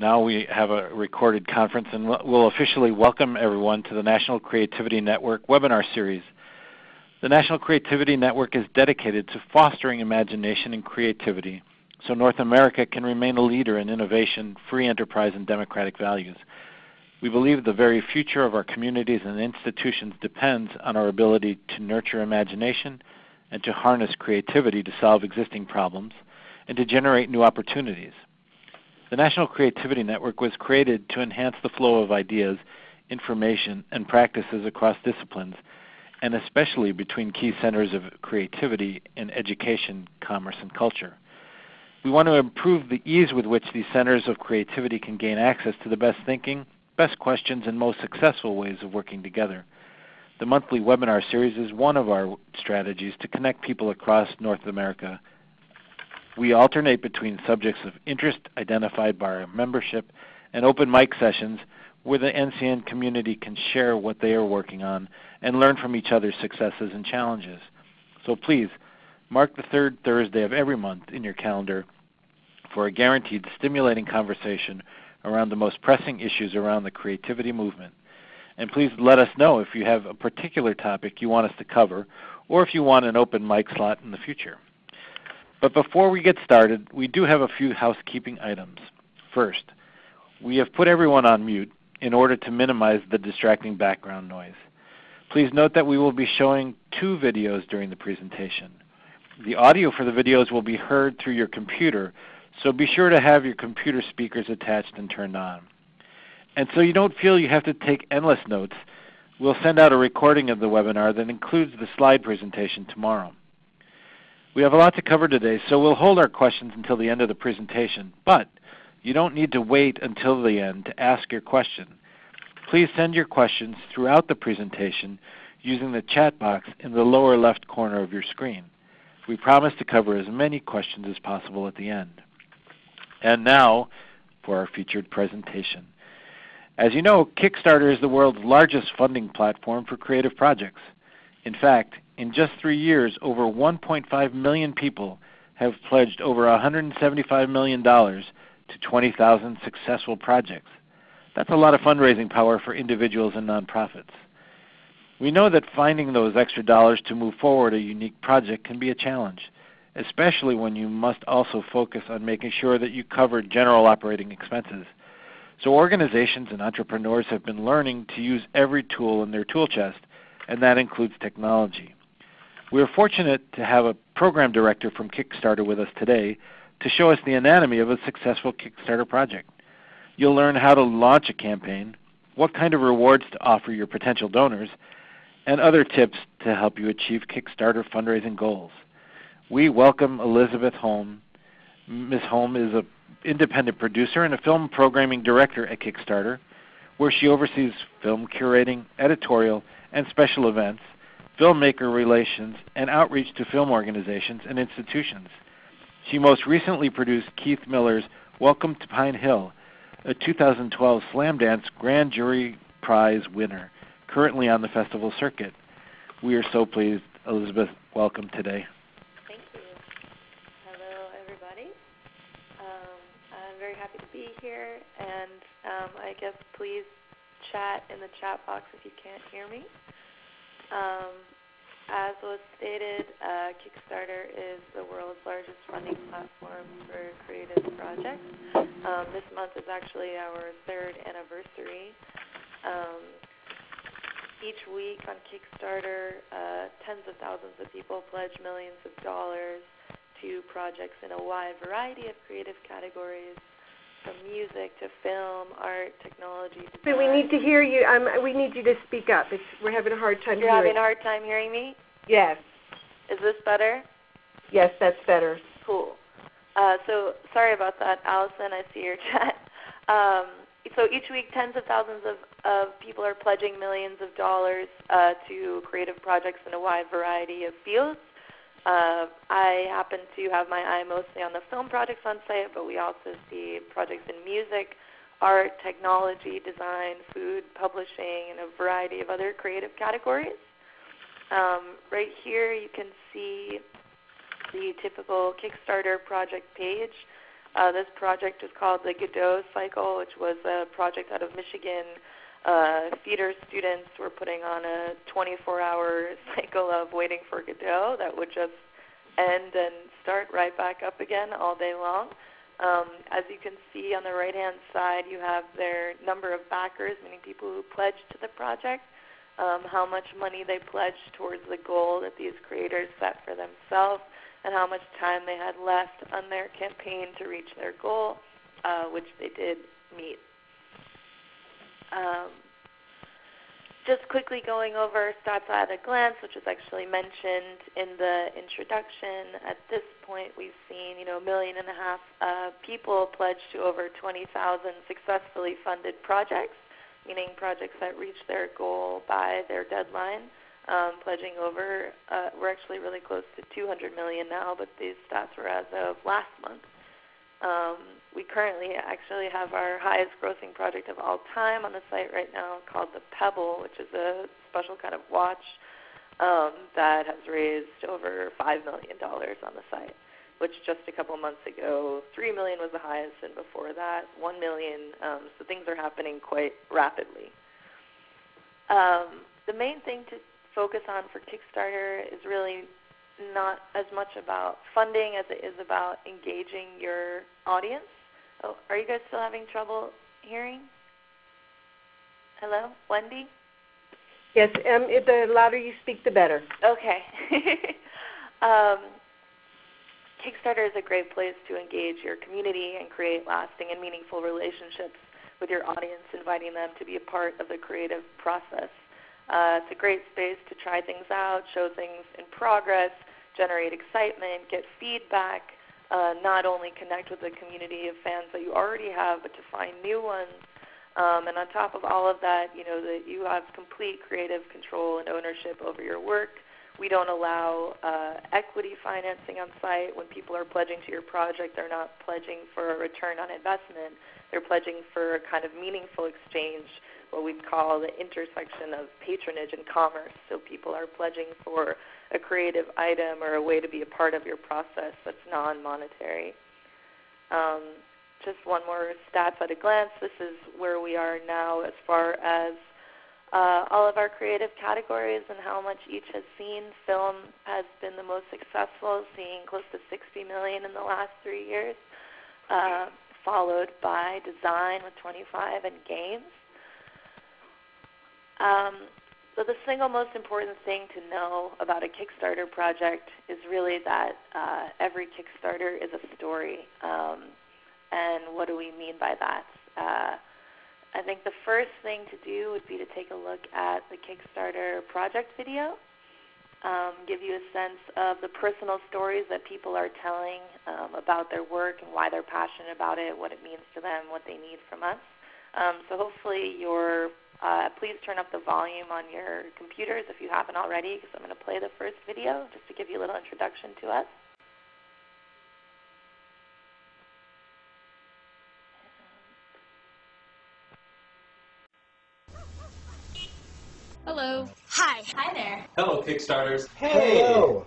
Now we have a recorded conference, and we'll officially welcome everyone to the National Creativity Network webinar series. The National Creativity Network is dedicated to fostering imagination and creativity so North America can remain a leader in innovation, free enterprise, and democratic values. We believe the very future of our communities and institutions depends on our ability to nurture imagination and to harness creativity to solve existing problems and to generate new opportunities. The National Creativity Network was created to enhance the flow of ideas, information, and practices across disciplines, and especially between key centers of creativity in education, commerce, and culture. We want to improve the ease with which these centers of creativity can gain access to the best thinking, best questions, and most successful ways of working together. The monthly webinar series is one of our strategies to connect people across North America. We alternate between subjects of interest identified by our membership and open mic sessions where the NCN community can share what they are working on and learn from each other's successes and challenges. So please, mark the third Thursday of every month in your calendar for a guaranteed stimulating conversation around the most pressing issues around the creativity movement. And please let us know if you have a particular topic you want us to cover or if you want an open mic slot in the future. But before we get started, we do have a few housekeeping items. First, we have put everyone on mute in order to minimize the distracting background noise. Please note that we will be showing two videos during the presentation. The audio for the videos will be heard through your computer, so be sure to have your computer speakers attached and turned on. And so you don't feel you have to take endless notes, we'll send out a recording of the webinar that includes the slide presentation tomorrow. We have a lot to cover today, so we'll hold our questions until the end of the presentation, but you don't need to wait until the end to ask your question. Please send your questions throughout the presentation using the chat box in the lower left corner of your screen. We promise to cover as many questions as possible at the end. And now for our featured presentation. As you know, Kickstarter is the world's largest funding platform for creative projects. In fact, in just 3 years, over 1.5 million people have pledged over $175 million to 20,000 successful projects. That's a lot of fundraising power for individuals and nonprofits. We know that finding those extra dollars to move forward a unique project can be a challenge, especially when you must also focus on making sure that you cover general operating expenses. So organizations and entrepreneurs have been learning to use every tool in their tool chest, and that includes technology. We are fortunate to have a program director from Kickstarter with us today to show us the anatomy of a successful Kickstarter project. You'll learn how to launch a campaign, what kind of rewards to offer your potential donors, and other tips to help you achieve Kickstarter fundraising goals. We welcome Elizabeth Holm. Ms. Holm is an independent producer and a film programming director at Kickstarter, where she oversees film curating, editorial, and special events, filmmaker relations, and outreach to film organizations and institutions. She most recently produced Keith Miller's Welcome to Pine Hill, a 2012 Slam Dance Grand Jury Prize winner, currently on the festival circuit. We are so pleased. Elizabeth, welcome today. Thank you. Hello, everybody. I'm very happy to be here, and I guess please chat in the chat box if you can't hear me. As was stated, Kickstarter is the world's largest funding platform for creative projects. This month is actually our 3rd anniversary. Each week on Kickstarter, tens of thousands of people pledge millions of dollars to projects in a wide variety of creative categories, from music to film, art, technology, design. So we need to hear you. We need you to speak up. We're having a hard time hearing. You're having a hard time hearing me? Yes. Is this better? Yes, that's better. Cool. So sorry about that, Allison. I see your chat. So each week, tens of thousands of people are pledging millions of dollars to creative projects in a wide variety of fields. I happen to have my eye mostly on the film projects on site, but we also see projects in music, art, technology, design, food, publishing, and a variety of other creative categories. Right here you can see the typical Kickstarter project page. This project is called the GODOT cycle, which was a project out of Michigan. Feeder students were putting on a 24-hour cycle of waiting for Godot that would just end and start right back up again all day long. As you can see on the right-hand side, you have their number of backers, meaning people who pledged to the project, how much money they pledged towards the goal that these creators set for themselves, and how much time they had left on their campaign to reach their goal, which they did meet. Just quickly going over stats at a glance, which was actually mentioned in the introduction. At this point, we've seen, 1.5 million people pledge to over 20,000 successfully funded projects, meaning projects that reach their goal by their deadline. Pledging over, we're actually really close to 200 million now, but these stats were as of last month. We currently actually have our highest grossing project of all time on the site right now called the Pebble, which is a special kind of watch that has raised over $5 million on the site, which just a couple months ago, 3 million was the highest, and before that, 1 million. So things are happening quite rapidly. The main thing to focus on for Kickstarter is really not as much about funding as it is about engaging your audience. Oh, are you guys still having trouble hearing? Hello, Wendy? Yes, the louder you speak, the better. Okay. Kickstarter is a great place to engage your community and create lasting and meaningful relationships with your audience, inviting them to be a part of the creative process. It's a great space to try things out, show things in progress, generate excitement, get feedback, not only connect with the community of fans that you already have, but to find new ones. And on top of all of that, that you have complete creative control and ownership over your work. We don't allow equity financing on site. When people are pledging to your project, they're not pledging for a return on investment. They're pledging for a kind of meaningful exchange, what we call the intersection of patronage and commerce. So people are pledging for a creative item or a way to be a part of your process that's non-monetary. Just one more stats at a glance. This is where we are now as far as all of our creative categories and how much each has seen. Film has been the most successful, seeing close to 60 million in the last 3 years, followed by design with 25 and games. So the single most important thing to know about a Kickstarter project is really that every Kickstarter is a story. And what do we mean by that? I think the first thing to do would be to take a look at the Kickstarter project video, give you a sense of the personal stories that people are telling about their work and why they're passionate about it, what it means to them, what they need from us. So hopefully please turn up the volume on your computers if you haven't already, because I'm going to play the first video just to give you a little introduction to us. Hello. Hi. Hi there. Hello, Kickstarters. Hey! Hello.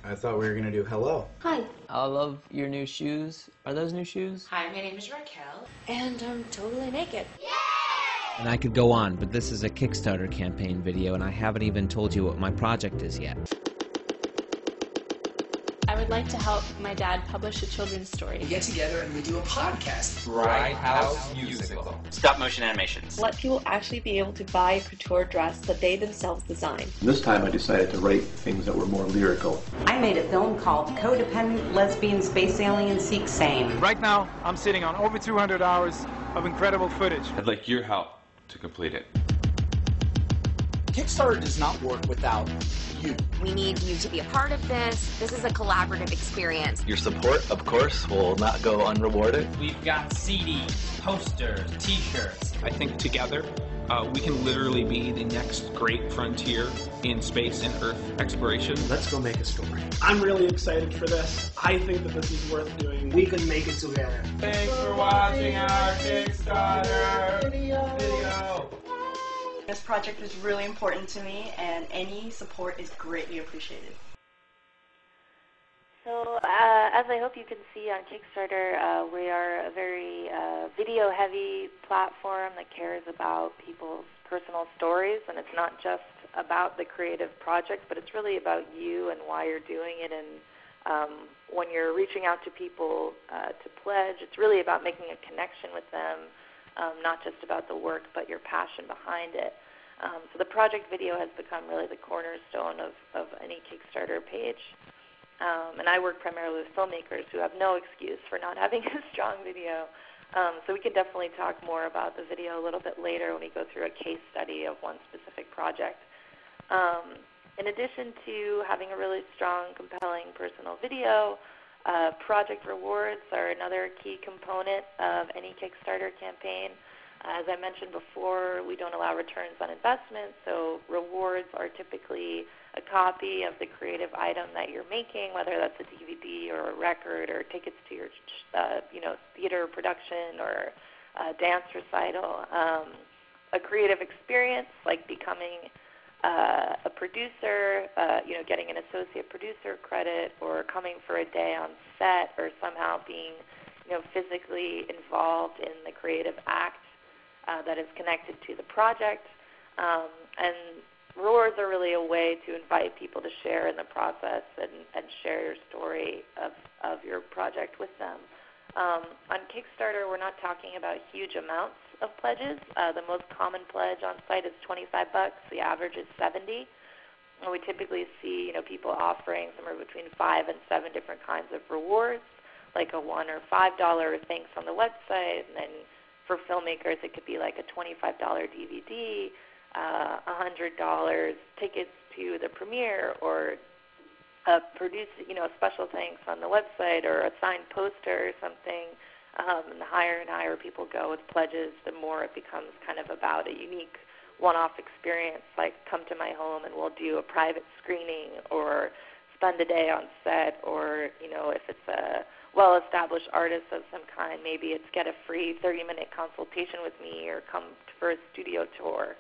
I thought we were going to do hello. Hi. I love your new shoes. Are those new shoes? Hi, my name is Raquel. And I'm totally naked. Yay! And I could go on, but this is a Kickstarter campaign video, and I haven't even told you what my project is yet. I would like to help my dad publish a children's story. We get together and we do a podcast. Bright House Musical. Stop motion animations. Let people actually be able to buy a couture dress that they themselves design. This time I decided to write things that were more lyrical. I made a film called Codependent Lesbian Space Alien Seek Same. Right now, I'm sitting on over 200 hours of incredible footage. I'd like your help to complete it. Kickstarter does not work without you. We need you to be a part of this. This is a collaborative experience. Your support, of course, will not go unrewarded. We've got CDs, posters, t-shirts. I think together we can literally be the next great frontier in space and Earth exploration. Let's go make a story. I'm really excited for this. I think that this is worth doing. We can make it together. Thanks for watching our Kickstarter video. This project is really important to me, and any support is greatly appreciated. So as I hope you can see on Kickstarter, we are a very video-heavy platform that cares about people's personal stories, and it's not just about the creative project, but it's really about you and why you're doing it. And when you're reaching out to people to pledge, it's really about making a connection with them, not just about the work, but your passion behind it. So the project video has become really the cornerstone of any Kickstarter page. And I work primarily with filmmakers who have no excuse for not having a strong video. So we can definitely talk more about the video a little bit later when we go through a case study of one specific project. In addition to having a really strong, compelling personal video, project rewards are another key component of any Kickstarter campaign. As I mentioned before, we don't allow returns on investment, so rewards are typically a copy of the creative item that you're making, whether that's a DVD or a record or tickets to your theater production or a dance recital. A creative experience like becoming a producer, getting an associate producer credit, or coming for a day on set, or somehow being physically involved in the creative act that is connected to the project. And rewards are really a way to invite people to share in the process and share your story of your project with them. On Kickstarter, we're not talking about huge amounts of pledges. The most common pledge on site is $25. The average is $70. And we typically see people offering somewhere between 5 and 7 different kinds of rewards, like a $1 or $5 thanks on the website, and then for filmmakers it could be like a $25 DVD, $100 tickets to the premiere, or a special thanks on the website, or a signed poster or something. And the higher and higher people go with pledges, the more it becomes kind of about a unique one-off experience, like come to my home and we'll do a private screening, or spend a day on set, or if it's a well-established artist of some kind, maybe it's get a free 30-minute consultation with me, or come for a studio tour.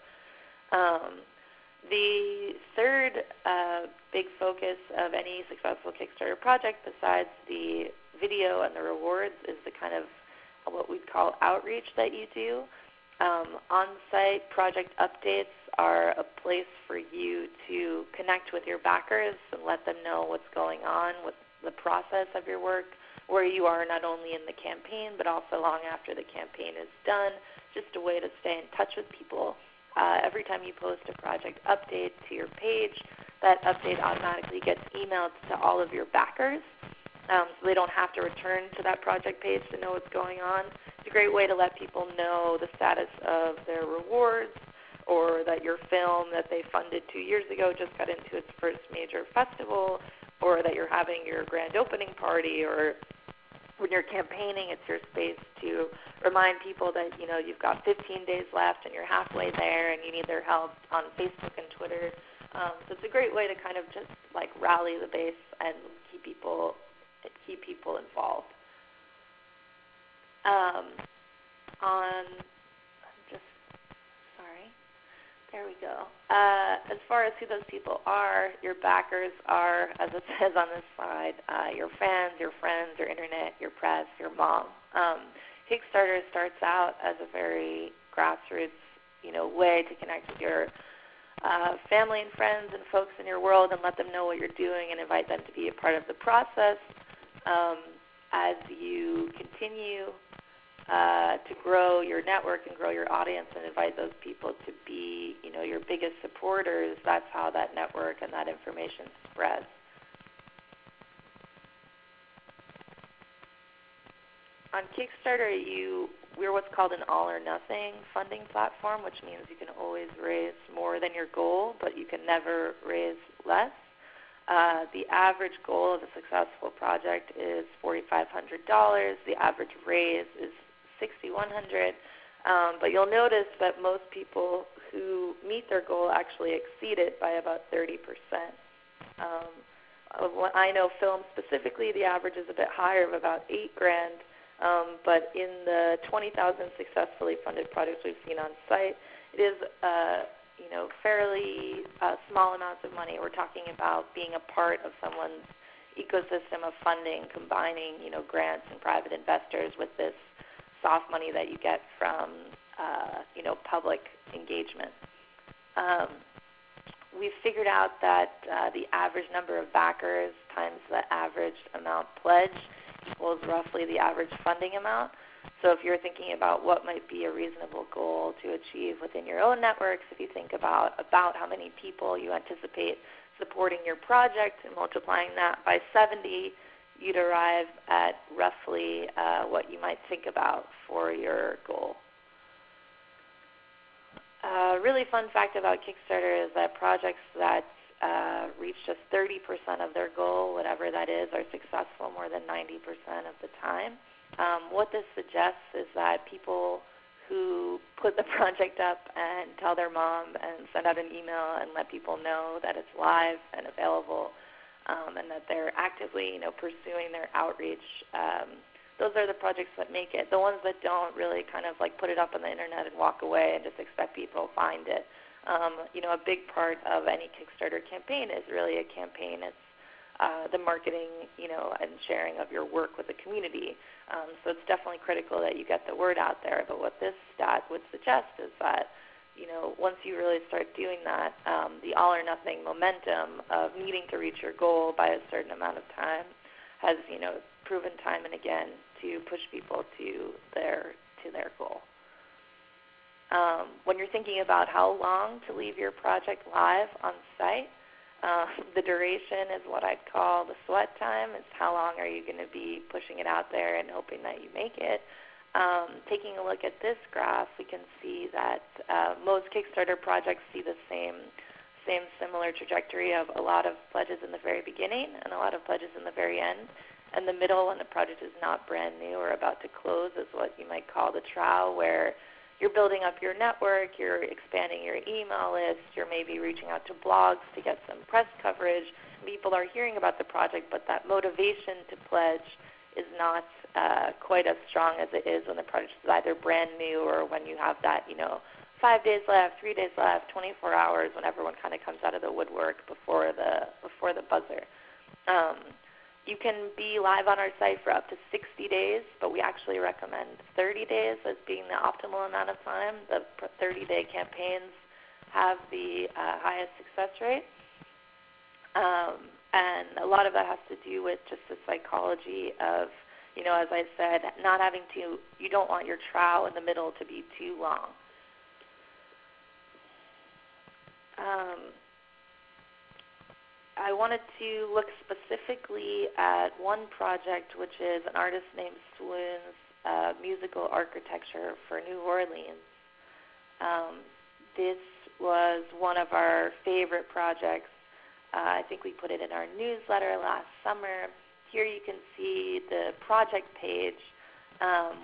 The third big focus of any successful Kickstarter project, besides the video and the rewards, is the kind of what we'd call outreach that you do. On-site project updates are a place for you to connect with your backers and let them know what's going on with the process of your work, where you are not only in the campaign but also long after the campaign is done. Just a way to stay in touch with people. Every time you post a project update to your page, that update automatically gets emailed to all of your backers, so they don't have to return to that project page to know what's going on. It's a great way to let people know the status of their rewards, or that your film that they funded 2 years ago just got into its first major festival, or that you're having your grand opening party, or when you're campaigning, it's your space to remind people that you've got 15 days left and you're halfway there and you need their help on Facebook and Twitter. So it's a great way to kind of just like rally the base and keep people involved. There we go. As far as who those people are, your backers are, as it says on this slide, your fans, your friends, your internet, your press, your mom. Kickstarter starts out as a very grassroots, way to connect with your family and friends and folks in your world and let them know what you're doing and invite them to be a part of the process. As you continue to grow your network and grow your audience and invite those people to be, your biggest supporters, that's how that network and that information spreads. On Kickstarter, we're what's called an all-or-nothing funding platform, which means you can always raise more than your goal, but you can never raise less. The average goal of a successful project is $4,500. The average raise is $6,100. But you'll notice that most people who meet their goal actually exceed it by about 30%. I know film specifically, the average is a bit higher, of about $8,000. But in the 20,000 successfully funded projects we've seen on site, it is fairly small amounts of money. We're talking about being a part of someone's ecosystem of funding, combining, grants and private investors with this soft money that you get from, public engagement. We've figured out that the average number of backers times the average amount pledged equals roughly the average funding amount. So if you're thinking about what might be a reasonable goal to achieve within your own networks, if you think about how many people you anticipate supporting your project and multiplying that by 70, you'd arrive at roughly what you might think about for your goal. A really fun fact about Kickstarter is that projects that reach just 30% of their goal, whatever that is, are successful more than 90% of the time. What this suggests is that people who put the project up and tell their mom and send out an email and let people know that it's live and available, and that they're actively, pursuing their outreach, those are the projects that make it. The ones that don't really kind of like put it up on the internet and walk away and just expect people to find it. A big part of any Kickstarter campaign is really a campaign. It's the marketing, and sharing of your work with the community. So it's definitely critical that you get the word out there. But what this stat would suggest is that, once you really start doing that, the all or nothing momentum of needing to reach your goal by a certain amount of time has, proven time and again to push people to their goal. When you're thinking about how long to leave your project live on site, the duration is what I'd call the sweat time. It's how long are you going to be pushing it out there and hoping that you make it. Taking a look at this graph, we can see that most Kickstarter projects see the same similar trajectory of a lot of pledges in the very beginning and a lot of pledges in the very end. And the middle, when the project is not brand new or about to close, is what you might call the trial, where you're building up your network, you're expanding your email list, you're maybe reaching out to blogs to get some press coverage. People are hearing about the project, but that motivation to pledge is not quite as strong as it is when the project is either brand new or when you have that, 5 days left, 3 days left, 24 hours, when everyone kind of comes out of the woodwork before the buzzer. You can be live on our site for up to 60 days, but we actually recommend 30 days as being the optimal amount of time. The 30-day campaigns have the highest success rate. And a lot of that has to do with just the psychology of, as I said, you don't want your trial in the middle to be too long. I wanted to look specifically at one project, which is an artist named SWOON'S musical architecture for New Orleans. This was one of our favorite projects. I think we put it in our newsletter last summer. Here you can see the project page,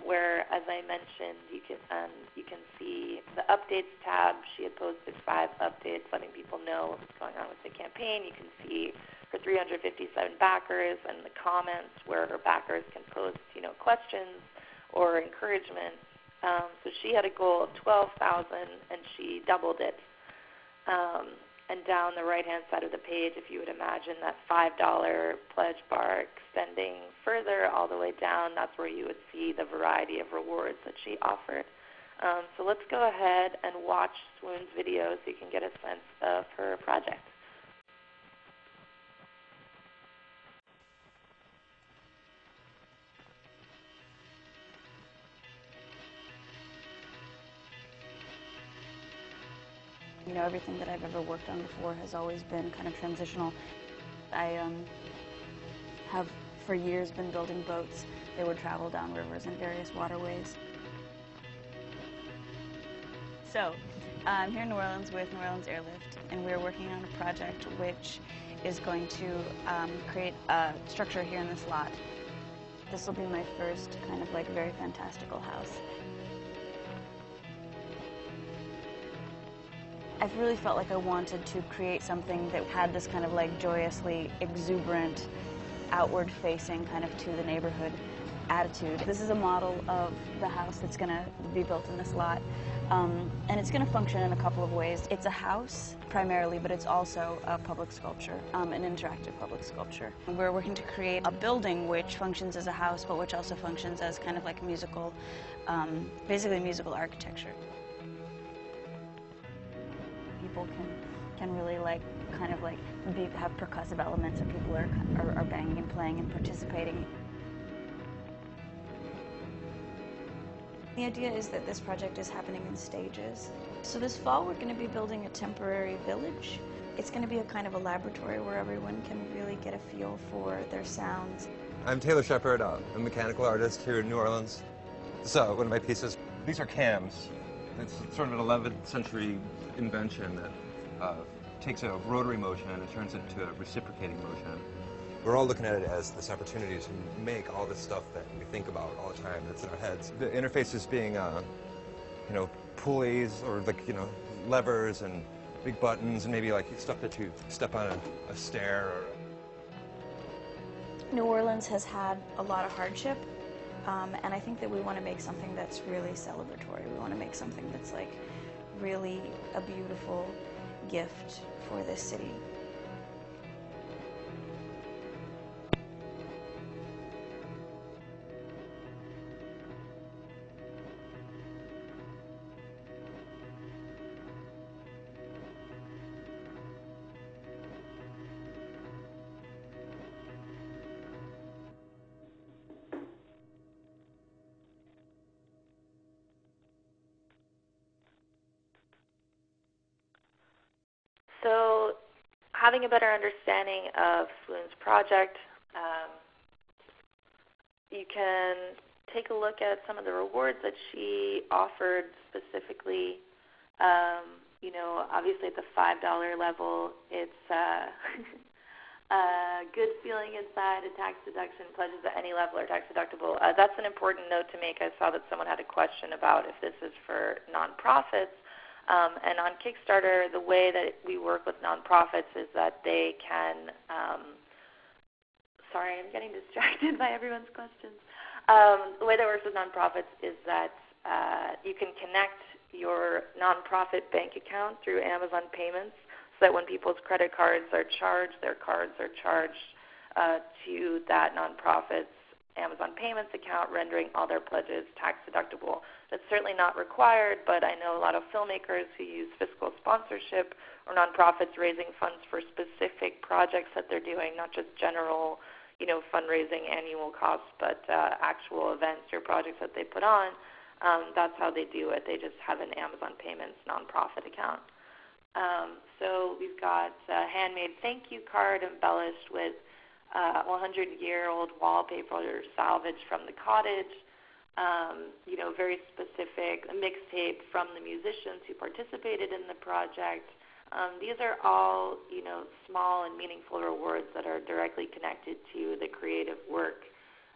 where, as I mentioned, you can see the updates tab. She had posted 5 updates letting people know what's going on with the campaign. You can see her 357 backers and the comments where her backers can post, questions or encouragement. So she had a goal of 12,000 and she doubled it. And down the right-hand side of the page, if you would imagine that $5 pledge bar extending further all the way down, that's where you would see the variety of rewards that she offered. So let's go ahead and watch SWOON'S video so you can get a sense of her project. Everything that I've ever worked on before has always been kind of transitional. I have for years been building boats. They would travel down rivers and various waterways. So I'm here in New Orleans with New Orleans Airlift, and we're working on a project which is going to create a structure here in this lot. This will be my first kind of like very fantastical house. I've really felt like I wanted to create something that had this kind of like joyously exuberant, outward-facing kind of to the neighborhood. attitude. This is a model of the house that's going to be built in this lot, and it's going to function in a couple of ways. It's a house primarily, but it's also a public sculpture, an interactive public sculpture. We're working to create a building which functions as a house, but which also functions as kind of like musical, basically musical architecture. People can really like kind of like have percussive elements, and people are banging and playing and participating. The idea is that this project is happening in stages. So this fall we're going to be building a temporary village. It's going to be a kind of a laboratory where everyone can really get a feel for their sounds. I'm Taylor Shepard. I'm a mechanical artist here in New Orleans. So one of my pieces, these are cams. It's sort of an 11th century invention that takes a rotary motion and it turns it into a reciprocating motion. We're all looking at it as this opportunity to make all this stuff that we think about all the time that's in our heads. The interfaces being, you know, pulleys or like, you know, levers and big buttons and maybe like stuff that you step on a stair. New Orleans has had a lot of hardship, and I think that we want to make something that's really celebratory. We want to make something that's like really a beautiful gift for this city. So, having a better understanding of SWOON'S project, you can take a look at some of the rewards that she offered specifically. You know, obviously at the $5 level, it's a good feeling inside, a tax deduction, pledges at any level are tax deductible. That's an important note to make. I saw that someone had a question about if this is for nonprofits. And on Kickstarter, the way that we work with nonprofits is that they can, sorry, I'm getting distracted by everyone's questions. The way that works with nonprofits is that you can connect your nonprofit bank account through Amazon Payments so that when people's credit cards are charged, their cards are charged to that nonprofit's Amazon Payments account, rendering all their pledges tax deductible. That's certainly not required, but I know a lot of filmmakers who use fiscal sponsorship or nonprofits raising funds for specific projects that they're doing, not just general, you know, fundraising annual costs, but actual events or projects that they put on. That's how they do it. They just have an Amazon Payments nonprofit account. So we've got a handmade thank you card embellished with 100-year-old wallpaper salvaged from the cottage, you know, very specific, a mixtape from the musicians who participated in the project. These are all, you know, small and meaningful rewards that are directly connected to the creative work.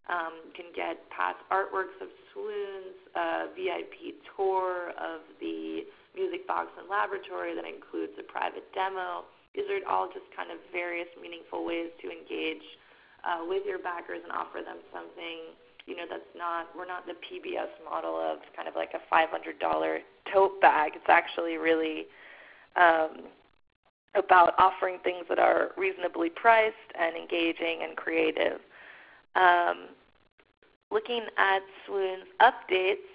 You can get past artworks of SWOON'S, a VIP tour of the music box and laboratory that includes a private demo. These are all just kind of various meaningful ways to engage with your backers and offer them something, you know, that's not, we're not the PBS model of kind of like a $500 tote bag. It's actually really about offering things that are reasonably priced and engaging and creative. Looking at SWOON'S updates,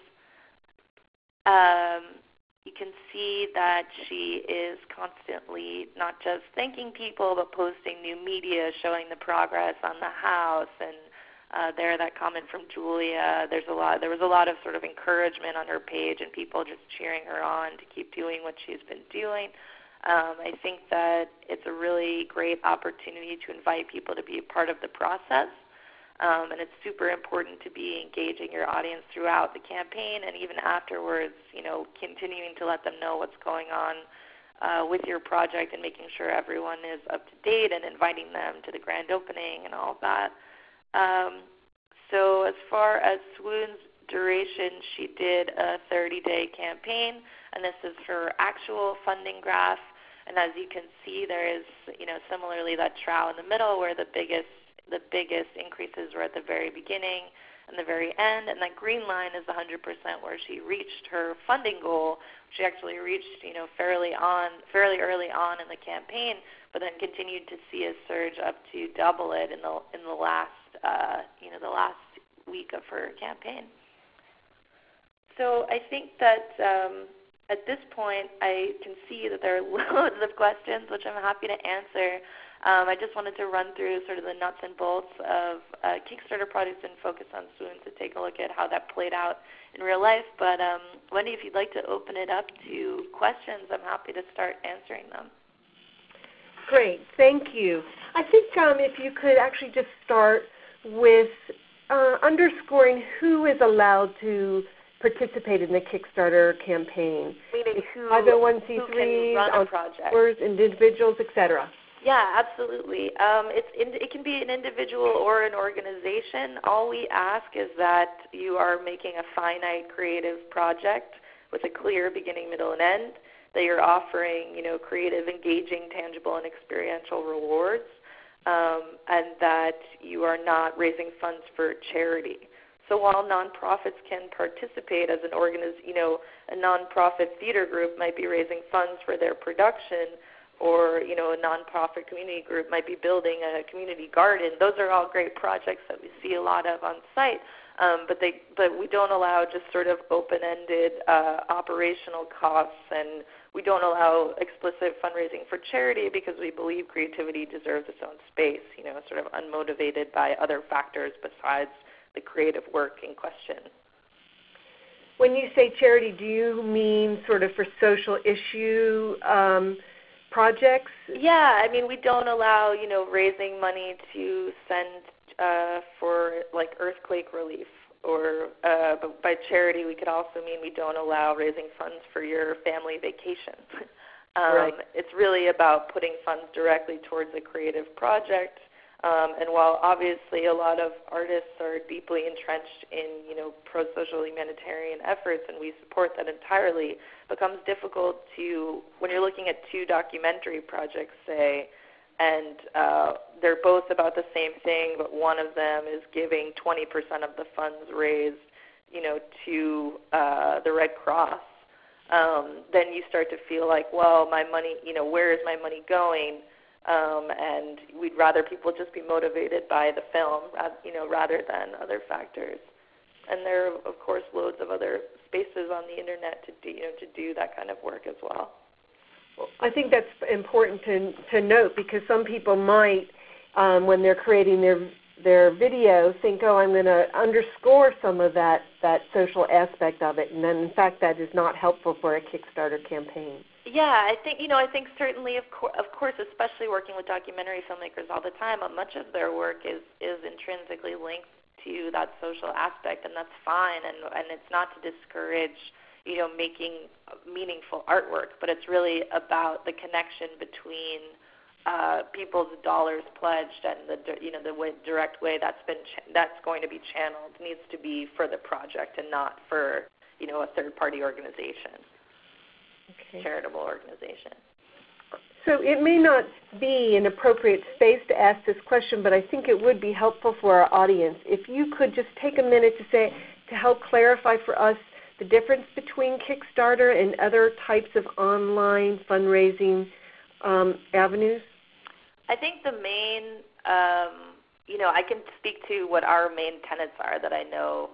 you can see that she is constantly not just thanking people, but posting new media showing the progress on the house. And that comment from Julia. There was a lot of sort of encouragement on her page, and people just cheering her on to keep doing what she's been doing. I think that it's a really great opportunity to invite people to be a part of the process. And it's super important to be engaging your audience throughout the campaign and even afterwards, you know, continuing to let them know what's going on with your project and making sure everyone is up to date and inviting them to the grand opening and all of that. So as far as SWOON'S duration, she did a 30-day campaign, and this is her actual funding graph. And as you can see, there is, you know, similarly that trowel in the middle where the biggest increases were at the very beginning, and the very end, and that green line is 100% where she reached her funding goal. She actually reached, fairly early on in the campaign, but then continued to see a surge up to double it in the last, the last week of her campaign. So I think that at this point I can see that there are loads of questions, which I'm happy to answer. I just wanted to run through sort of the nuts and bolts of Kickstarter projects and focus on SWOON'S to take a look at how that played out in real life. But Wendy, if you'd like to open it up to questions, I'm happy to start answering them. Great, thank you. I think if you could actually just start with underscoring who is allowed to participate in the Kickstarter campaign. Meaning who 501c3s, can run a project, entrepreneurs, individuals, etc. Yeah, absolutely. It can be an individual or an organization. All we ask is that you are making a finite creative project with a clear beginning, middle, and end, that you're offering, creative, engaging, tangible, and experiential rewards, and that you are not raising funds for charity. So while nonprofits can participate as an a nonprofit theater group might be raising funds for their production, or a nonprofit community group might be building a community garden. Those are all great projects that we see a lot of on site, but we don't allow just sort of open-ended operational costs, and we don't allow explicit fundraising for charity because we believe creativity deserves its own space, sort of unmotivated by other factors besides the creative work in question. When you say charity, do you mean sort of for social issue projects? Yeah, we don't allow, raising money to send for like earthquake relief, or but by charity we could also mean we don't allow raising funds for your family vacation. Right. It's really about putting funds directly towards a creative project. And while obviously a lot of artists are deeply entrenched in, pro-social humanitarian efforts, and we support that entirely, it becomes difficult to, when you're looking at two documentary projects, say, and they're both about the same thing, but one of them is giving 20% of the funds raised, to the Red Cross, then you start to feel like, well, my money, where is my money going? And we'd rather people just be motivated by the film, rather than other factors. And there are, of course, loads of other spaces on the internet to do that kind of work as well. Well, I think that's important to note, because some people might, when they're creating their video, think, oh, I'm going to underscore some of that social aspect of it, and then in fact that is not helpful for a Kickstarter campaign. Yeah, I think certainly, of course, especially working with documentary filmmakers all the time, much of their work is intrinsically linked to that social aspect, and that's fine. And it's not to discourage, making meaningful artwork, but it's really about the connection between people's dollars pledged and the direct way that's going to be channeled needs to be for the project and not for a third-party organization. Okay. Charitable organization. So it may not be an appropriate space to ask this question, but I think it would be helpful for our audience if you could just take a minute to help clarify for us the difference between Kickstarter and other types of online fundraising avenues. I think the main, I can speak to what our main tenets are that I know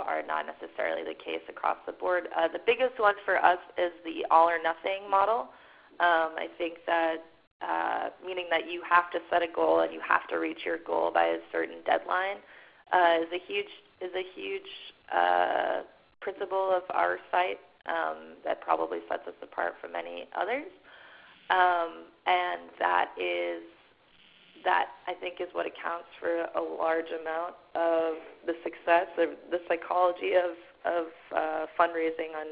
are not necessarily the case across the board. The biggest one for us is the all or nothing model. I think that meaning that you have to set a goal and you have to reach your goal by a certain deadline is a huge principle of our site that probably sets us apart from many others. And that I think is what accounts for a large amount of the success, the psychology of fundraising on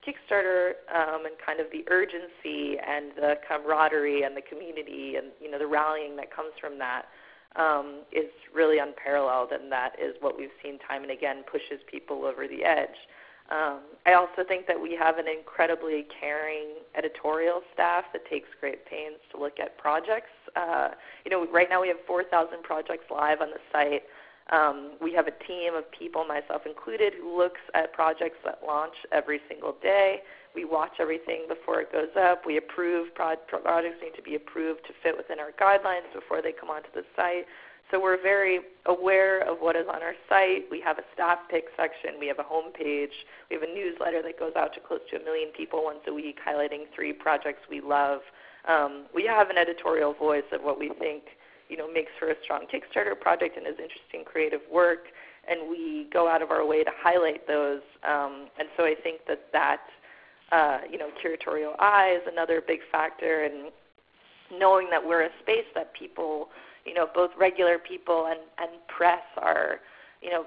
Kickstarter, and kind of the urgency and the camaraderie and the community and the rallying that comes from that is really unparalleled, and that is what we've seen time and again pushes people over the edge. I also think that we have an incredibly caring editorial staff that takes great pains to look at projects. Right now we have 4,000 projects live on the site, We have a team of people, myself included, who looks at projects that launch every single day. We watch everything before it goes up. We approve projects need to be approved to fit within our guidelines before they come onto the site. So we're very aware of what is on our site. We have a staff pick section. We have a home page. We have a newsletter that goes out to close to 1 million people once a week, highlighting 3 projects we love. We have an editorial voice of what we think makes for a strong Kickstarter project and is interesting creative work, and we go out of our way to highlight those. And so I think that curatorial eye is another big factor, and knowing that we're a space that people, both regular people and press are,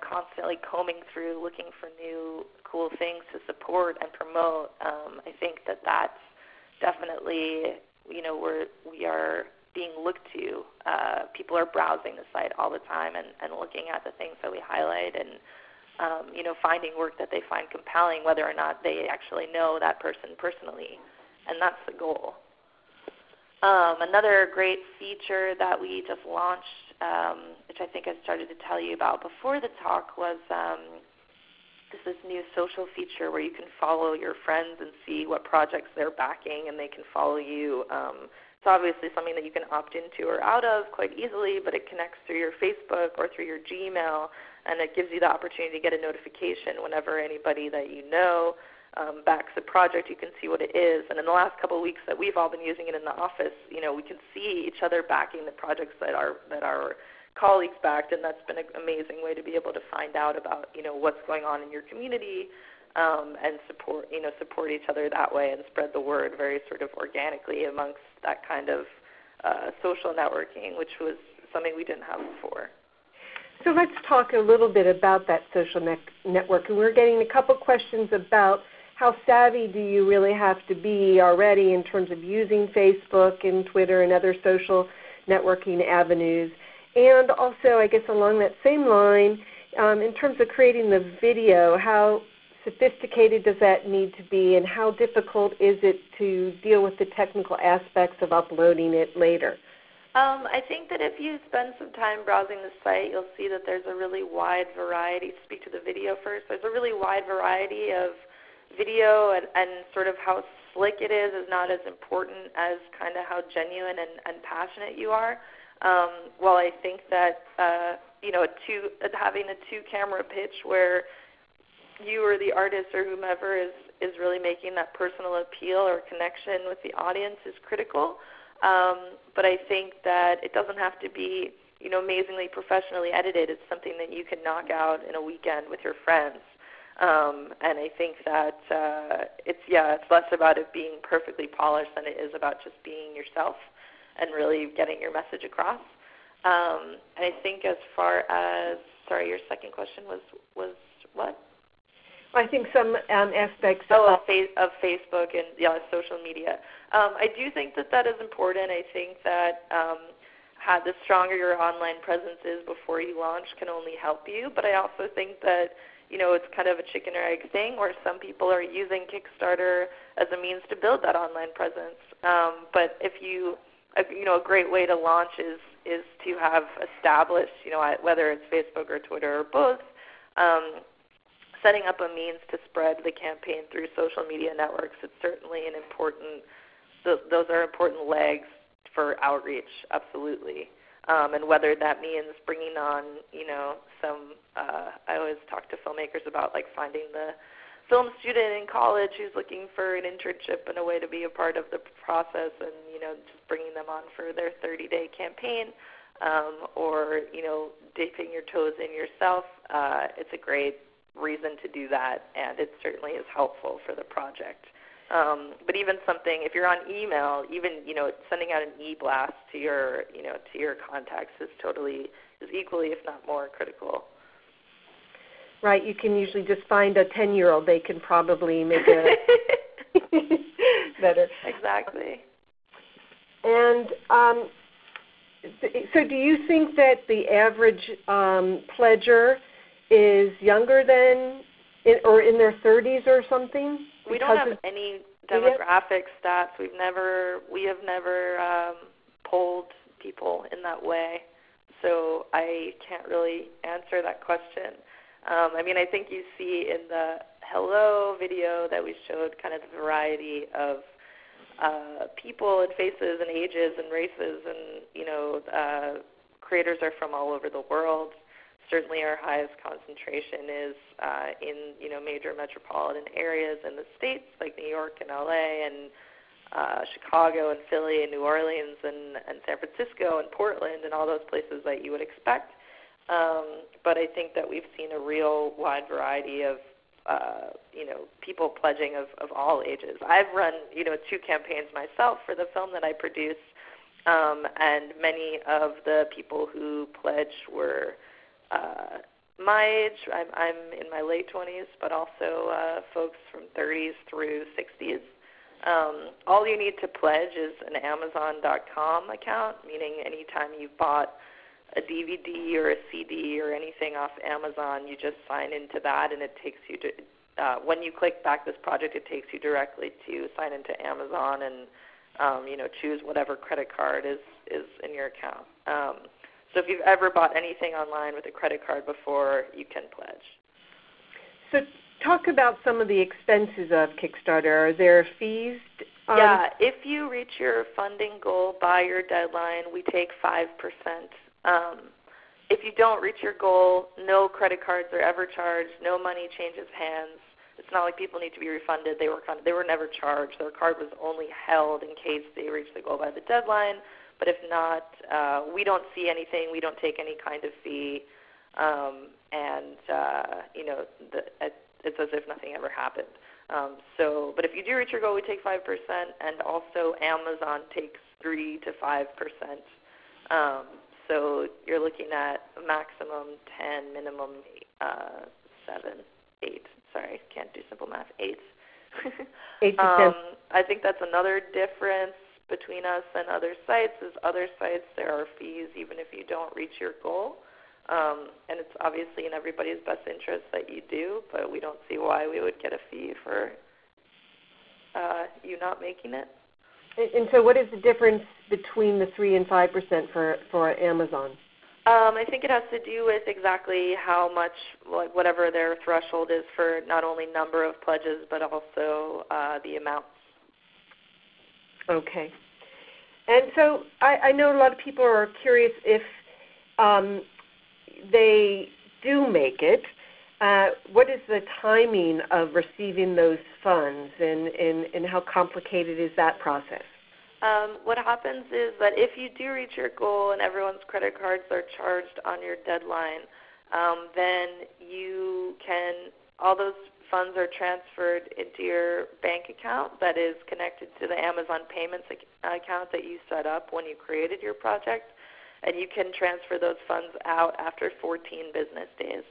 constantly combing through, looking for new cool things to support and promote. I think that's definitely, we are being looked to. People are browsing the site all the time and looking at the things that we highlight and, finding work that they find compelling, whether or not they actually know that person personally. And that's the goal. Another great feature that we just launched, which I think I started to tell you about before the talk, was this new social feature where you can follow your friends and see what projects they're backing, and they can follow you. It's obviously something that you can opt into or out of quite easily, but it connects through your Facebook or through your Gmail, and it gives you the opportunity to get a notification whenever anybody that you know backs a project. You can see what it is. And in the last couple of weeks that we've all been using it in the office, we can see each other backing the projects that our colleagues backed, and that's been an amazing way to be able to find out about what's going on in your community, and support each other that way and spread the word very sort of organically amongst that kind of social networking, which was something we didn't have before. So let's talk a little bit about that social network. And we're getting a couple questions about how savvy do you really have to be already in terms of using Facebook and Twitter and other social networking avenues. And also, I guess along that same line, in terms of creating the video, how sophisticated does that need to be, and how difficult is it to deal with the technical aspects of uploading it later? I think that if you spend some time browsing the site, you'll see that there's a really wide variety. To speak to the video first, there's a really wide variety of video, and sort of how slick it is not as important as kind of how genuine and passionate you are. While I think that having a 2-camera pitch where you or the artist or whomever is really making that personal appeal or connection with the audience is critical. But I think that it doesn't have to be, amazingly professionally edited. It's something that you can knock out in a weekend with your friends. And I think that it's less about it being perfectly polished than it is about just being yourself and really getting your message across. And I think as far as, sorry, your second question was what? I think some aspects of Facebook and social media. I do think that is important. I think that the stronger your online presence is before you launch can only help you. But I also think that it's kind of a chicken or egg thing, where some people are using Kickstarter as a means to build that online presence. But if a great way to launch is to have established, whether it's Facebook or Twitter or both, setting up a means to spread the campaign through social media networks. It's certainly those are important legs for outreach, absolutely. And whether that means bringing on, I always talk to filmmakers about finding the film student in college who's looking for an internship and a way to be a part of the process, and just bringing them on for their 30-day campaign, or dipping your toes in yourself. It's a great reason to do that, and it certainly is helpful for the project. But even something, if you're on email, even sending out an e-blast to your contacts is equally, if not more, critical. Right. You can usually just find a 10-year-old. They can probably make it better. Exactly. And so, do you think that the average pledger is younger than, or in their 30s or something? We don't have any demographic stats. We have never polled people in that way. so I can't really answer that question. I mean, I think you see in the hello video that we showed kind of the variety of people and faces and ages and races, and, you know, creators are from all over the world. Certainly our highest concentration is in, you know, major metropolitan areas in the States like New York and LA and Chicago and Philly and New Orleans and San Francisco and Portland and all those places that you would expect. But I think that we've seen a real wide variety of, you know, people pledging of all ages. I've run, you know, 2 campaigns myself for the film that I produce, and many of the people who pledged were my age. I'm in my late 20s, but also folks from 30s through 60s. All you need to pledge is an Amazon.com account, meaning anytime you bought a DVD or a CD or anything off Amazon, you just sign into that, and it takes you to, when you click back this project, it takes you directly to sign into Amazon and, you know, choose whatever credit card is in your account. So if you've ever bought anything online with a credit card before, you can pledge. So talk about some of the expenses of Kickstarter. Are there fees? Yeah, if you reach your funding goal by your deadline, we take 5%. If you don't reach your goal, no credit cards are ever charged, no money changes hands. It's not like people need to be refunded. They were never charged. Their card was only held in case they reached the goal by the deadline. But if not, we don't see anything. We don't take any kind of fee. And, you know, it's as if nothing ever happened. But if you do reach your goal, we take 5%, and also Amazon takes 3 to 5%. So you're looking at a maximum 10, minimum 7, 8. Sorry, can't do simple math. 8. 8 to 10. I think that's another difference between us and other sites. Is other sites there are fees even if you don't reach your goal. And it's obviously in everybody's best interest that you do, but we don't see why we would get a fee for you not making it. And so what is the difference between the 3 and 5% for Amazon? I think it has to do with exactly how much, like whatever their threshold is for not only number of pledges, but also the amounts. Okay. And so I know a lot of people are curious if they do make it. What is the timing of receiving those funds, and how complicated is that process? What happens is that if you do reach your goal and everyone's credit cards are charged on your deadline, then you can, all those funds are transferred into your bank account that is connected to the Amazon Payments account that you set up when you created your project, and you can transfer those funds out after 14 business days.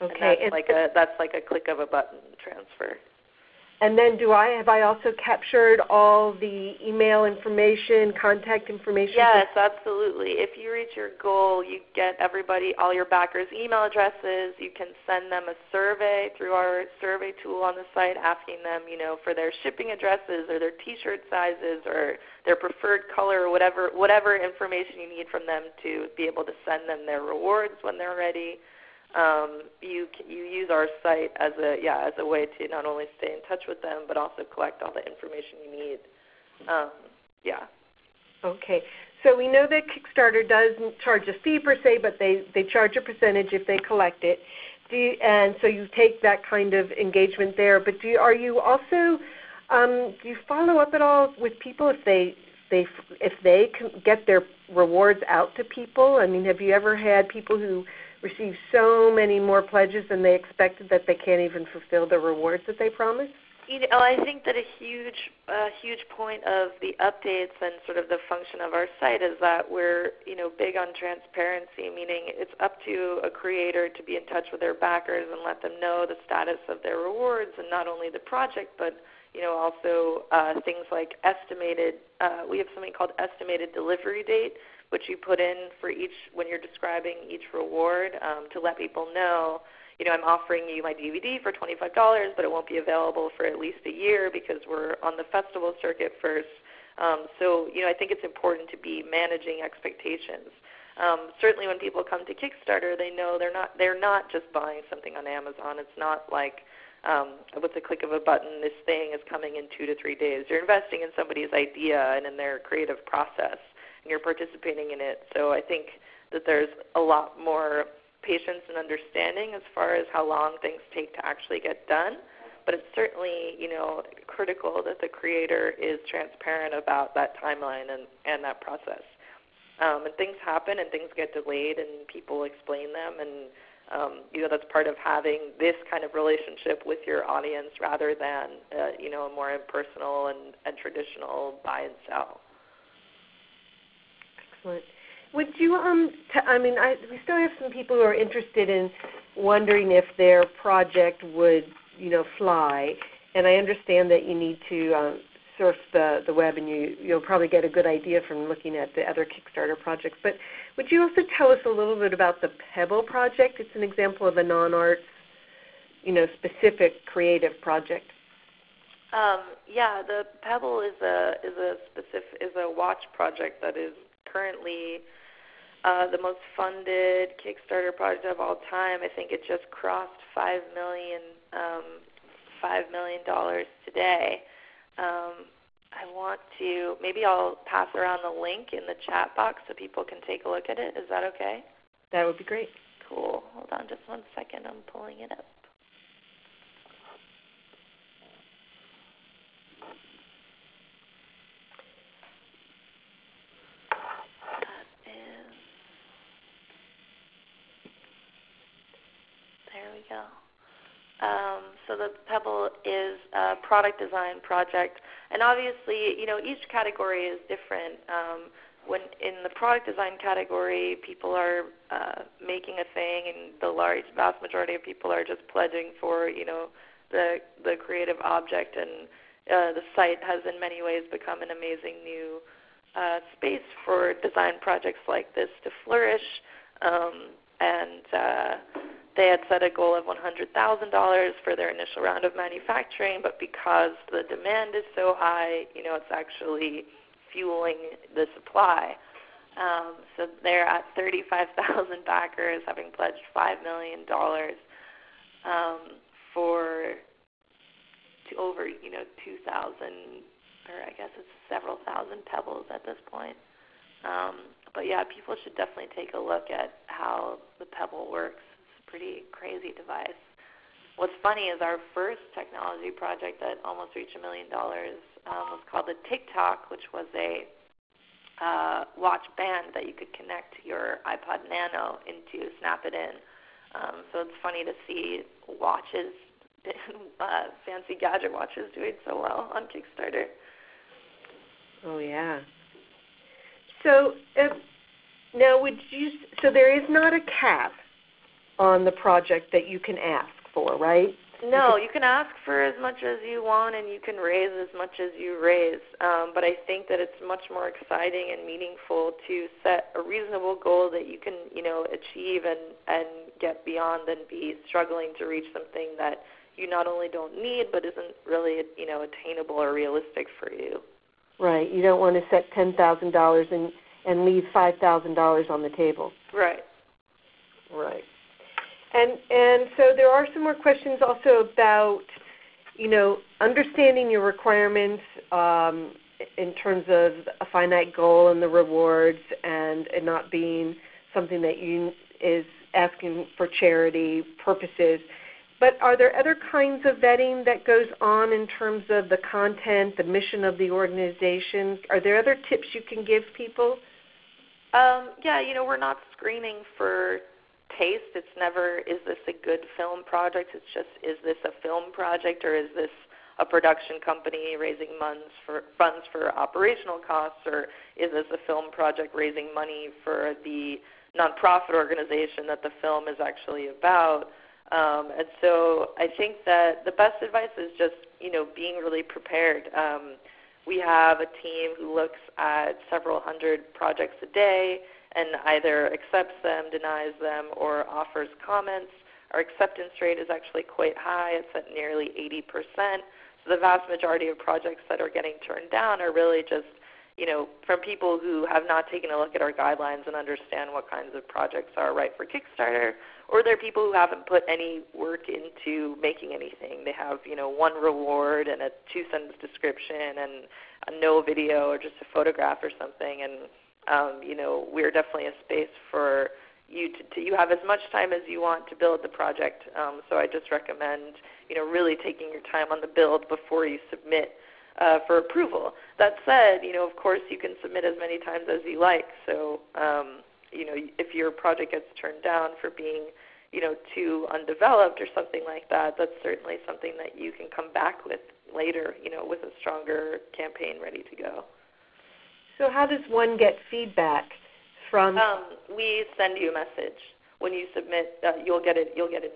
Okay. And that's like a click of a button transfer. And then have I also captured all the email information, contact information? Yes, absolutely. If you reach your goal, you get all your backers' email addresses. You can send them a survey through our survey tool on the site, asking them, you know, for their shipping addresses or their T-shirt sizes or their preferred color or whatever information you need from them to be able to send them their rewards when they're ready. You use our site as a way to not only stay in touch with them, but also collect all the information you need. Okay. So we know that Kickstarter doesn't charge a fee per se, but they charge a percentage if they collect it. And so you take that kind of engagement there. But are you also do you follow up at all with people if they can get their rewards out to people? I mean, have you ever had people who receive so many more pledges than they expected that they can't even fulfill the rewards that they promised? You know, I think that a huge point of the updates and sort of the function of our site is that we're, you know, big on transparency, meaning it's up to a creator to be in touch with their backers and let them know the status of their rewards, and not only the project, but, you know, also things like estimated. We have something called estimated delivery date, which you put in for when you're describing each reward to let people know, you know, I'm offering you my DVD for $25, but it won't be available for at least a year because we're on the festival circuit first. So, I think it's important to be managing expectations. Certainly when people come to Kickstarter, they know they're not just buying something on Amazon. It's not like with the click of a button, this thing is coming in 2 to 3 days. You're investing in somebody's idea and in their creative process, and you're participating in it. So I think that there's a lot more patience and understanding as far as how long things take to actually get done. But it's certainly, critical that the creator is transparent about that timeline and that process. And things happen and things get delayed and people explain them, and that's part of having this kind of relationship with your audience rather than a more impersonal and traditional buy and sell. Excellent. Would you we still have some people who are interested in wondering if their project would fly, and I understand that you need to surf the web, and you'll probably get a good idea from looking at the other Kickstarter projects. But would you also tell us a little bit about the Pebble project? It's an example of a non-arts, specific creative project. Yeah, the Pebble is a watch project that is currently the most funded Kickstarter project of all time. I think it just crossed $5 million today. Maybe I'll pass around the link in the chat box so people can take a look at it. Is that okay? That would be great. Cool. Hold on just 1 second. I'm pulling it up. There we go. So the Pebble is a product design project, and obviously, each category is different. When in the product design category, people are making a thing, and the vast majority of people are just pledging for, the creative object, and the site has in many ways become an amazing new space for design projects like this to flourish, they had set a goal of $100,000 for their initial round of manufacturing, but because the demand is so high, it's actually fueling the supply. So they're at 35,000 backers, having pledged $5 million to over 2,000, or I guess it's several thousand pebbles at this point. But yeah, people should definitely take a look at how the Pebble works. Pretty crazy device. What's funny is our first technology project that almost reached $1 million was called the TikTok, which was a watch band that you could connect your iPod Nano into, snap it in. So it's funny to see watches, fancy gadget watches doing so well on Kickstarter. Oh yeah. So now so there is not a cap on the project that you can ask for, right? No, you can ask for as much as you want, and you can raise as much as you raise. But I think that it's much more exciting and meaningful to set a reasonable goal that you can, achieve and get beyond, than be struggling to reach something that you not only don't need, but isn't really, attainable or realistic for you. Right. You don't want to set $10,000 and leave $5,000 on the table. Right. Right. And so there are some more questions also about, understanding your requirements in terms of a finite goal and the rewards, and it not being something that is asking for charity purposes. But are there other kinds of vetting that goes on in terms of the content, the mission of the organization? Are there other tips you can give people? Yeah, we're not screening for taste. It's never, is this a good film project? It's just, is this a film project, or is this a production company raising funds for operational costs, or is this a film project raising money for the nonprofit organization that the film is actually about? And so I think that the best advice is just, being really prepared. We have a team who looks at several hundred projects a day and either accepts them, denies them, or offers comments. Our acceptance rate is actually quite high. It's at nearly 80%. So the vast majority of projects that are getting turned down are really just from people who have not taken a look at our guidelines and understand what kinds of projects are right for Kickstarter, or they're people who haven't put any work into making anything. They have, one reward and a 2-sentence description and a no video or just a photograph or something. And, we're definitely a space for you you have as much time as you want to build the project. So I just recommend, really taking your time on the build before you submit for approval. That said, of course you can submit as many times as you like. So, if your project gets turned down for being, too undeveloped or something like that, that's certainly something that you can come back with later, with a stronger campaign ready to go. So how does one get feedback from? We send you a message. When you submit, you'll get an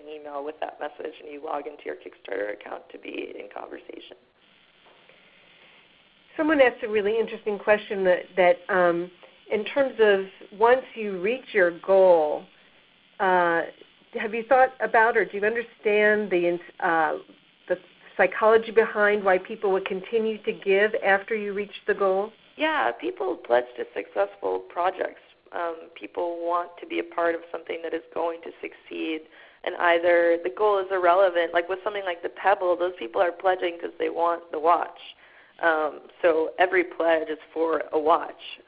email with that message, and you log into your Kickstarter account to be in conversation. Someone asked a really interesting question that in terms of once you reach your goal, have you thought about, or do you understand the psychology behind why people would continue to give after you reach the goal? Yeah, people pledge to successful projects. People want to be a part of something that is going to succeed, and either the goal is irrelevant, like with something like the Pebble, those people are pledging because they want the watch. So every pledge is for a watch.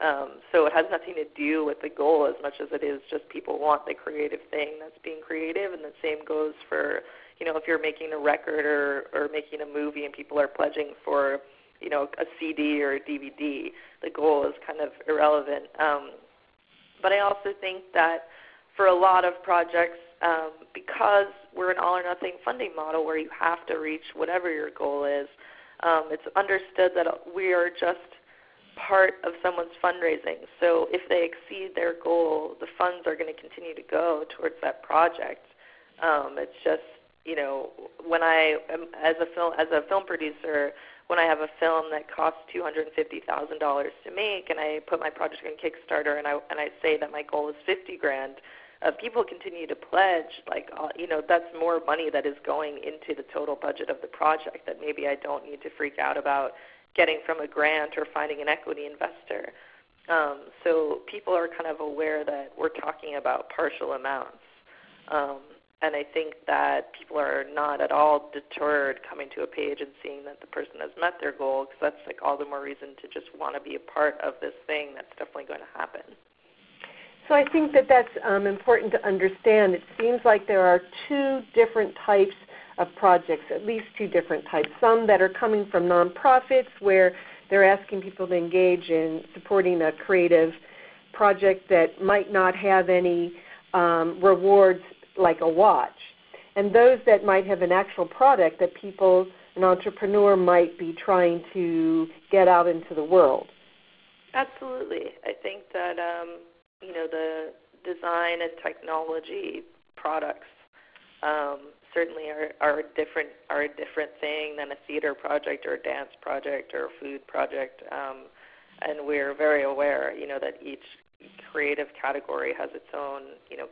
So it has nothing to do with the goal as much as it is just people want the creative thing that's being creative, and the same goes for, if you're making a record or making a movie and people are pledging for, a CD or a DVD. The goal is kind of irrelevant. But I also think that for a lot of projects, because we're an all-or-nothing funding model where you have to reach whatever your goal is, it's understood that we are just part of someone's fundraising. So if they exceed their goal, the funds are going to continue to go towards that project. It's just, when I am, as a film producer, when I have a film that costs $250,000 to make, and I put my project on Kickstarter, and I say that my goal is $50,000, people continue to pledge. That's more money that is going into the total budget of the project that maybe I don't need to freak out about getting from a grant or finding an equity investor. So people are kind of aware that we're talking about partial amounts. And I think that people are not at all deterred coming to a page and seeing that the person has met their goal, because that's all the more reason to just want to be a part of this thing that's definitely going to happen. So I think that that's important to understand. It seems like there are two different types of projects, at least two different types. Some that are coming from nonprofits where they're asking people to engage in supporting a creative project that might not have any rewards like a watch. And those that might have an actual product that an entrepreneur might be trying to get out into the world. Absolutely. I think that the design and technology products certainly are a different thing than a theater project or a dance project or a food project, and we're very aware, that each creative category has its own,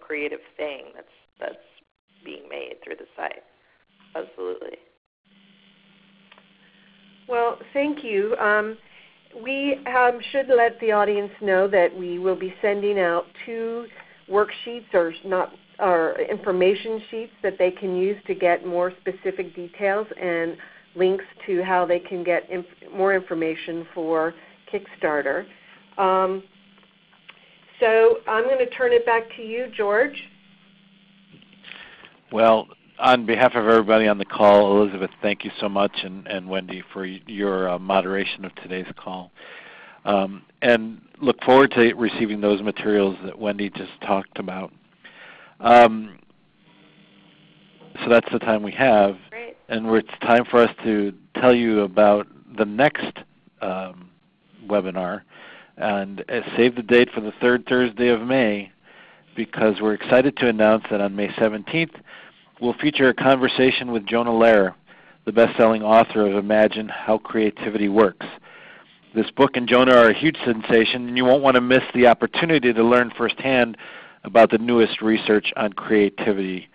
creative thing that's being made through the site. Absolutely. Well, thank you. We should let the audience know that we will be sending out 2 worksheets or information sheets that they can use to get more specific details and links to how they can get more information for Kickstarter. So I'm going to turn it back to you, George. Well, on behalf of everybody on the call, Elizabeth, thank you so much, and Wendy for your moderation of today's call. And look forward to receiving those materials that Wendy just talked about. So that's the time we have. Great. And it's time for us to tell you about the next webinar. And save the date for the 3rd Thursday of May, because we're excited to announce that on May 17th, we'll feature a conversation with Jonah Lehrer, the best-selling author of Imagine How Creativity Works. This book and Jonah are a huge sensation, and you won't want to miss the opportunity to learn firsthand about the newest research on creativity.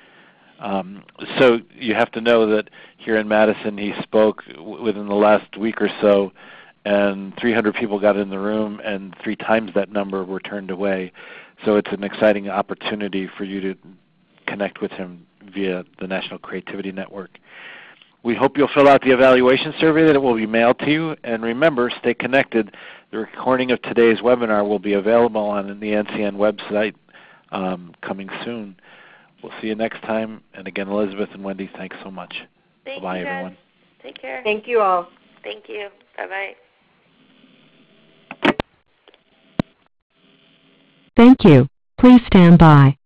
So you have to know that here in Madison he spoke within the last week or so, and 300 people got in the room, and 3 times that number were turned away. So it's an exciting opportunity for you to connect with him via the National Creativity Network. We hope you'll fill out the evaluation survey that will be mailed to you. And remember, stay connected. The recording of today's webinar will be available on the NCN website coming soon. We'll see you next time. And again, Elizabeth and Wendy, thanks so much. Bye-bye, everyone. Take care. Thank you all. Thank you. Bye-bye. Thank you. Please stand by.